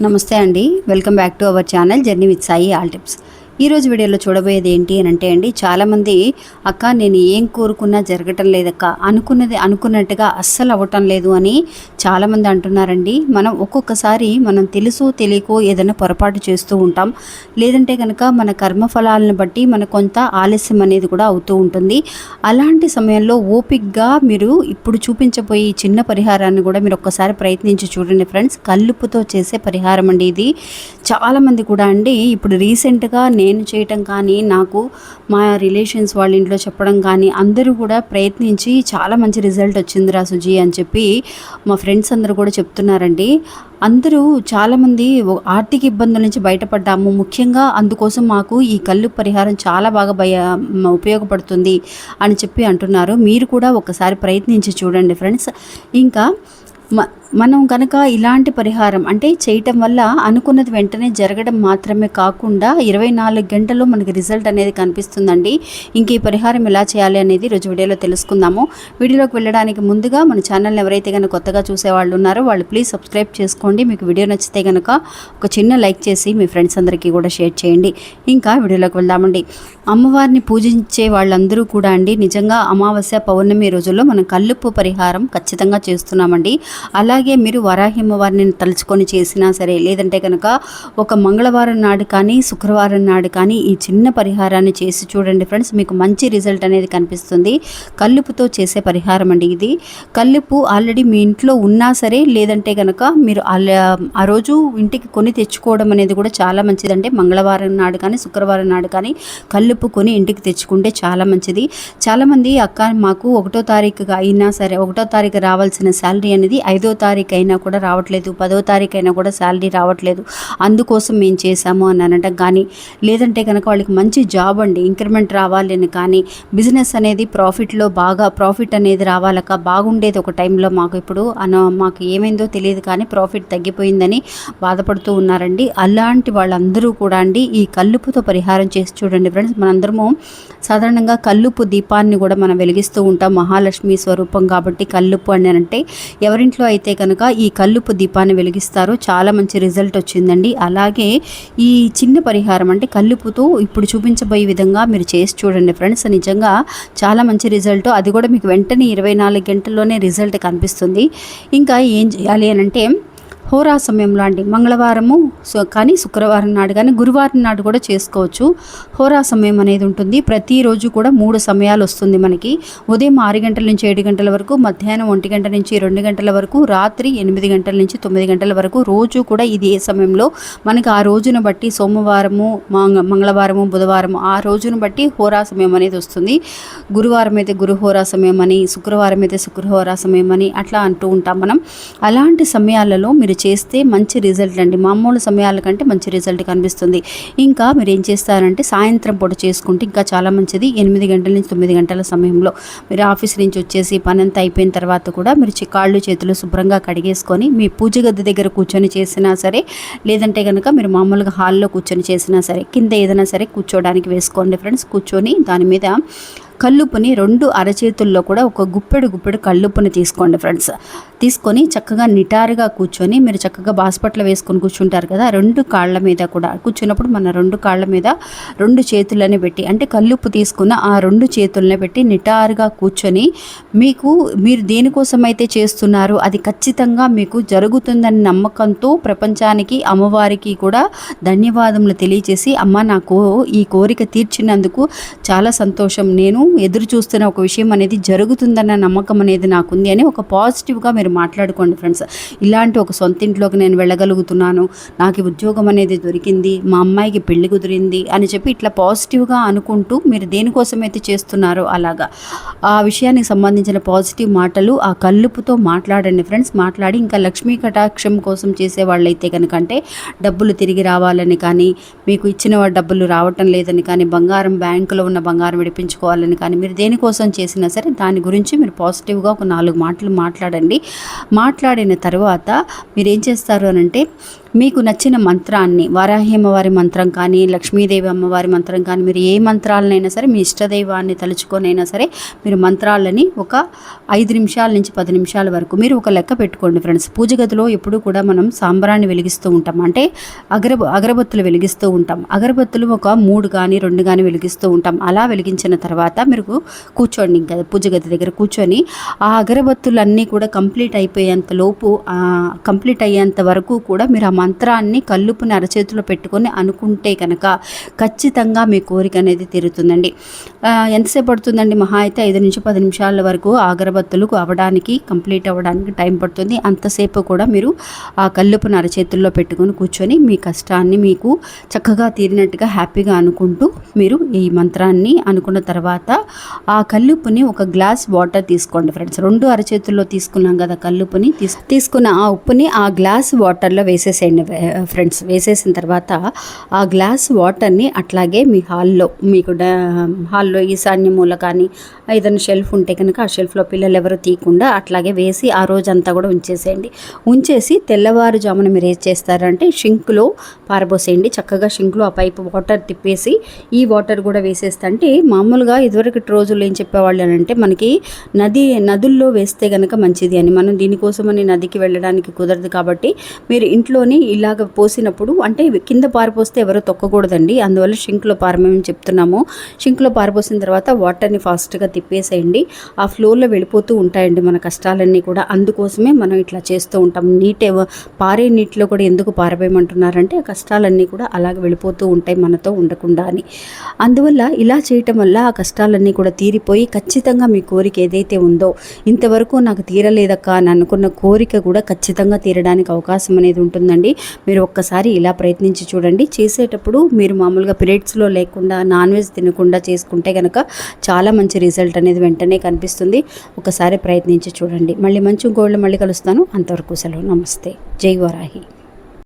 నమస్తే అండి. Welcome back to our channel journey with Sai all tips. ఈరోజు వీడియోలో చూడబోయేది ఏంటి అని అంటే అండి, చాలామంది అక్క నేను ఏం కోరుకున్నా జరగటం లేదక్క, అనుకున్నది అనుకున్నట్టుగా అస్సలు అవ్వటం లేదు అని చాలామంది అంటున్నారండి. మనం ఒక్కొక్కసారి మనం తెలుసో తెలియకో ఏదైనా పొరపాటు చేస్తూ ఉంటాం. లేదంటే కనుక మన కర్మఫలాలను బట్టి మనకు కొంత ఆలస్యం అనేది కూడా అవుతూ ఉంటుంది. అలాంటి సమయంలో ఓపిక్గా మీరు ఇప్పుడు చూపించబోయే ఈ చిన్న పరిహారాన్ని కూడా మీరు ఒక్కసారి ప్రయత్నించి చూడండి ఫ్రెండ్స్. కల్లుపుతో చేసే పరిహారం అండి ఇది. చాలామంది కూడా అండి ఇప్పుడు రీసెంట్గా నేను చేయటం కానీ, నాకు మా రిలేషన్స్ వాళ్ళ ఇంట్లో చెప్పడం కానీ, అందరూ కూడా ప్రయత్నించి చాలా మంచి రిజల్ట్ వచ్చిందిరా సుజీ అని చెప్పి మా ఫ్రెండ్స్ అందరూ కూడా చెప్తున్నారండి. అందరూ చాలామంది ఆర్థిక ఇబ్బందుల నుంచి బయటపడ్డాము, ముఖ్యంగా అందుకోసం మాకు ఈ కళ్ళు పరిహారం చాలా బాగా ఉపయోగపడుతుంది అని చెప్పి అంటున్నారు. మీరు కూడా ఒకసారి ప్రయత్నించి చూడండి ఫ్రెండ్స్. ఇంకా మనం కనుక ఇలాంటి పరిహారం అంటే చేయటం వల్ల అనుకున్నది వెంటనే జరగడం మాత్రమే కాకుండా 24 గంటల్లో మనకి రిజల్ట్ అనేది కనిపిస్తుందండి. ఇంక ఈ పరిహారం ఎలా చేయాలి అనేది రోజు వీడియోలో తెలుసుకుందాము. వీడియోలోకి వెళ్ళడానికి ముందుగా మన ఛానల్ని ఎవరైతే కనుక కొత్తగా చూసేవాళ్ళు ఉన్నారో వాళ్ళు ప్లీజ్ సబ్స్క్రైబ్ చేసుకోండి. మీకు వీడియో నచ్చితే కనుక ఒక చిన్న లైక్ చేసి మీ ఫ్రెండ్స్ అందరికీ కూడా షేర్ చేయండి. ఇంకా వీడియోలోకి వెళ్దామండి. అమ్మవారిని పూజించే వాళ్ళందరూ కూడా అండి నిజంగా అమావాస్య పౌర్ణమి రోజుల్లో మనం కల్లుప్పు పరిహారం ఖచ్చితంగా చేస్తున్నామండి. అలాగే మీరు వరాహి అమ్మవారిని తలుచుకొని చేసినా సరే, లేదంటే కనుక ఒక మంగళవారం నాడు కానీ శుక్రవారం నాడు కానీ ఈ చిన్న పరిహారాన్ని చేసి చూడండి ఫ్రెండ్స్. మీకు మంచి రిజల్ట్ అనేది కనిపిస్తుంది. కల్లుపుతో చేసే పరిహారం అండి ఇది. కల్లుపు ఆల్రెడీ మీ ఇంట్లో ఉన్నా సరే, లేదంటే కనుక మీరు ఆ రోజు ఇంటికి కొని తెచ్చుకోవడం అనేది కూడా చాలా మంచిదండి. మంగళవారం నాడు కానీ శుక్రవారం నాడు కానీ కల్లుపు కొని ఇంటికి తెచ్చుకుంటే చాలా మంచిది. చాలామంది అక్క మాకు 1వ తారీఖుగా అయినా సరే, 1వ తారీఖు రావాల్సిన శాలరీ అనేది 5వ తారీఖు అయినా కూడా రావట్లేదు, 10వ తారీఖు అయినా కూడా శాలరీ రావట్లేదు, అందుకోసం మేము చేశాము అని అనడం కానీ, లేదంటే కనుక వాళ్ళకి మంచి జాబ్ అండి, ఇంక్రిమెంట్ రావాలని కానీ, బిజినెస్ అనేది ప్రాఫిట్ అనేది రావాలక బాగుండేది ఒక టైంలో, మాకు ఇప్పుడు మాకు ఏమైందో తెలియదు కానీ ప్రాఫిట్ తగ్గిపోయిందని బాధపడుతూ ఉన్నారండి. అలాంటి వాళ్ళందరూ కూడా అండి ఈ కల్లుపుతో పరిహారం చేసి చూడండి ఫ్రెండ్స్. మనందరము సాధారణంగా కల్లుపు దీపాన్ని కూడా మనం వెలిగిస్తూ ఉంటాం. మహాలక్ష్మి స్వరూపం కాబట్టి కల్లుపు అని అంటే ఎవరింట్లో అయితే కనుక ఈ కల్లుపు దీపాన్ని వెలిగిస్తారో చాలా మంచి రిజల్ట్ వచ్చిందండి. అలాగే ఈ చిన్న పరిహారం అంటే కల్లుపుతో ఇప్పుడు చూపించబోయే విధంగా మీరు చేసి చూడండి ఫ్రెండ్స్. నిజంగా చాలా మంచి రిజల్ట్, అది కూడా మీకు వెంటనే 24 గంటల్లోనే రిజల్ట్ కనిపిస్తుంది. ఇంకా ఏం చేయాలి అని అంటే హోరా సమయంలో అండి, మంగళవారము కానీ శుక్రవారం నాడు కానీ గురువారం నాడు కూడా చేసుకోవచ్చు. హోరా సమయం అనేది ఉంటుంది. ప్రతిరోజు కూడా 3 సమయాలు వస్తుంది మనకి. ఉదయం 6 గంటల నుంచి 7 గంటల వరకు, మధ్యాహ్నం 1 గంట నుంచి 2 గంటల వరకు, రాత్రి 8 గంటల నుంచి 9 గంటల వరకు. రోజు కూడా ఇది ఏ సమయంలో మనకి ఆ రోజును బట్టి సోమవారము, మంగళవారము, బుధవారము ఆ రోజును బట్టి హోరా సమయం అనేది వస్తుంది. గురువారం అయితే గురు హోరా సమయం అని, శుక్రవారం అయితే శుక్ర హోరా సమయం అని అట్లా అంటూ ఉంటాం మనం. అలాంటి సమయాలలో మీరు చేస్తే మంచి రిజల్ట్ అండి. మామూలు సమయాల కంటే మంచి రిజల్ట్ కనిపిస్తుంది. ఇంకా మీరు ఏం చేస్తారంటే సాయంత్రం పూట చేసుకుంటే ఇంకా చాలా మంచిది. 8 గంటల నుంచి 9 గంటల సమయంలో మీరు ఆఫీస్ నుంచి వచ్చేసి పని అంతా అయిపోయిన తర్వాత కూడా మీరు కాళ్ళు చేతులు శుభ్రంగా కడిగేసుకొని మీ పూజ గది దగ్గర కూర్చొని చేసినా సరే, లేదంటే కనుక మీరు మామూలుగా హాల్లో కూర్చొని చేసినా సరే, కింద ఏదైనా సరే కూర్చోడానికి వేసుకోండి ఫ్రెండ్స్. కూర్చొని దాని మీద కల్లుపుని 2 అరచేతుల్లో కూడా ఒక గుప్పెడు కల్లుపుని తీసుకోండి ఫ్రెండ్స్. తీసుకొని చక్కగా నిటారుగా కూర్చొని మీరు చక్కగా బాస్పట్ల వేసుకొని కూర్చుంటారు కదా, 2 కాళ్ళ మీద కూడా కూర్చున్నప్పుడు మన 2 కాళ్ళ మీద 2 చేతులని పెట్టి, అంటే కల్లుపు తీసుకున్న ఆ 2 చేతులని పెట్టి నిటారుగా కూర్చొని మీరు దేనికోసం అయితే చేస్తున్నారు అది ఖచ్చితంగా మీకు జరుగుతుందని నమ్మకంతో ప్రపంచానికి, అమ్మవారికి కూడా ధన్యవాదములు తెలియజేసి, అమ్మ నాకు ఈ కోరిక తీర్చినందుకు చాలా సంతోషం, నేను ఎదురు చూస్తున్న ఒక విషయం అనేది జరుగుతుందన్న నమ్మకం అనేది నాకుంది అని ఒక పాజిటివ్గా మీరు మాట్లాడుకోండి ఫ్రెండ్స్. ఇలాంటి ఒక సొంత ఇంట్లోకి నేను వెళ్ళగలుగుతున్నాను, నాకు ఉద్యోగం అనేది దొరికింది, మా అమ్మాయికి పెళ్లి కుదిరింది అని చెప్పి ఇట్లా పాజిటివ్గా అనుకుంటూ మీరు దేనికోసమైతే చేస్తున్నారో అలాగా ఆ విషయానికి సంబంధించిన పాజిటివ్ మాటలు ఆ కల్లుపుతో మాట్లాడండి ఫ్రెండ్స్. మాట్లాడి ఇంకా లక్ష్మీ కటాక్షం కోసం చేసే వాళ్ళైతే కనుక అంటే డబ్బులు తిరిగి రావాలని కానీ, మీకు ఇచ్చిన డబ్బులు రావటం లేదని కానీ, బ్యాంకులో ఉన్న బంగారం విడిపించుకోవాలని కానీ, మీరు దేనికోసం చేసినా సరే దాని గురించి మీరు పాజిటివ్గా ఒక 4 మాటలు మాట్లాడండి. మాట్లాడిన తర్వాత మీరు ఏం చేస్తారు అని అంటే మీకు నచ్చిన మంత్రాన్ని, వారాహి అమ్మవారి మంత్రం కానీ, లక్ష్మీదేవి అమ్మవారి మంత్రం కానీ, మీరు ఏ మంత్రాలనైనా సరే మీ ఇష్టదైవాన్ని తలుచుకొనైనా సరే మీరు మంత్రాలని ఒక 5 నిమిషాల నుంచి 10 నిమిషాల వరకు మీరు ఒక లెక్క పెట్టుకోండి ఫ్రెండ్స్. పూజ గదిలో ఎప్పుడు కూడా మనం సాంబ్రాన్ని వెలిగిస్తూ ఉంటాం, అంటే అగరబత్తులు వెలిగిస్తూ ఉంటాం. అగరబత్తులు ఒక 3 కానీ 2 కానీ వెలిగిస్తూ ఉంటాం. అలా వెలిగించిన తర్వాత మీరు కూర్చోండి, ఇంకా పూజ గది దగ్గర కూర్చొని ఆ అగరబత్తులన్నీ కూడా కంప్లీట్ అయిపోయేంత లోపు కంప్లీట్ అయ్యేంత వరకు కూడా మీరు ఆ మంత్రాన్ని కల్లుపుని అరచేతిలో పెట్టుకొని అనుకుంటే కనుక ఖచ్చితంగా మీ కోరిక అనేది తీరుతుందండి. ఎంతసేపు పడుతుందండి? మహా అయితే 5 నుంచి 10 నిమిషాల వరకు అగరబత్తులు కంప్లీట్ అవ్వడానికి టైం పడుతుంది. అంతసేపు కూడా మీరు ఆ కల్లుపుని అరచేతుల్లో పెట్టుకొని కూర్చొని మీ కష్టాన్ని మీకు చక్కగా తీరినట్టుగా హ్యాపీగా అనుకుంటూ మీరు ఈ మంత్రాన్ని అనుకున్న తర్వాత ఆ కల్లుపుని ఒక గ్లాస్ వాటర్ తీసుకోండి ఫ్రెండ్స్. 2 అరచేతుల్లో తీసుకున్నాం కదా కల్లుపుని, తీసుకున్న ఆ ఉప్పుని ఆ గ్లాస్ వాటర్లో వేసేసేయండి ఫ్రెండ్స్. వేసేసిన తర్వాత ఆ గ్లాస్ వాటర్ని అట్లాగే మీ హాల్లో ఈశాన్య మూల కానీ ఏదైనా షెల్ఫ్ ఉంటే కనుక ఆ షెల్ఫ్లో పిల్లలు ఎవరు తీయకుండా అట్లాగే వేసి ఆ రోజంతా కూడా ఉంచేసేయండి. ఉంచేసి తెల్లవారుజామున మీరు ఏం చేస్తారంటే షింక్లో పారబోసేయండి. చక్కగా షింక్లో ఆ పైపు వాటర్ తిప్పేసి ఈ వాటర్ కూడా వేసేస్తే, అంటే మామూలుగా ఇదివరకు రోజుల్లో ఏం చెప్పేవాళ్ళు అని అంటే మనకి నదుల్లో వేస్తే కనుక మంచిది అని. మనం దీనికోసమని నదికి వెళ్ళడానికి కుదరదు కాబట్టి మీరు ఇంట్లోని ఇలాగ పోసినప్పుడు, అంటే కింద పారిపోస్తే ఎవరో తొక్కకూడదండి, అందువల్ల షింక్లో పారమని చెప్తున్నాము. షింక్లో పారిపోసిన తర్వాత వాటర్ని ఫాస్ట్గా తిప్పేసేయండి. ఆ ఫ్లోలో వెళ్ళిపోతూ ఉంటాయండి మన కష్టాలన్నీ కూడా. అందుకోసమే మనం ఇట్లా చేస్తూ ఉంటాం. పారే నీటిలో కూడా ఎందుకు పారబోయమంటున్నారంటే ఆ కష్టాలన్నీ కూడా అలాగ వెళ్ళిపోతూ ఉంటాయి మనతో ఉండకుండా అని. అందువల్ల ఇలా చేయటం వల్ల ఆ కష్టాలన్నీ కూడా తీరిపోయి ఖచ్చితంగా మీ కోరిక ఏదైతే ఉందో, ఇంతవరకు నాకు తీరలేదక్క అని అనుకున్న కోరిక కూడా ఖచ్చితంగా తీరడానికి అవకాశం అనేది ఉంటుందండి. మీరు ఒక్కసారి ఇలా ప్రయత్నించి చూడండి. చేసేటప్పుడు మీరు మామూలుగా పీరియడ్స్లో లేకుండా నాన్ వెజ్ తినకుండా చేసుకుంటే కనుక చాలా మంచి రిజల్ట్ అనేది వెంటనే కనిపిస్తుంది. ఒకసారి ప్రయత్నించి చూడండి. మళ్ళీ మంచి ఇంకోళ్ళు మళ్ళీ కలుస్తాను. అంతవరకు సెలవు. నమస్తే. జై వారాహి.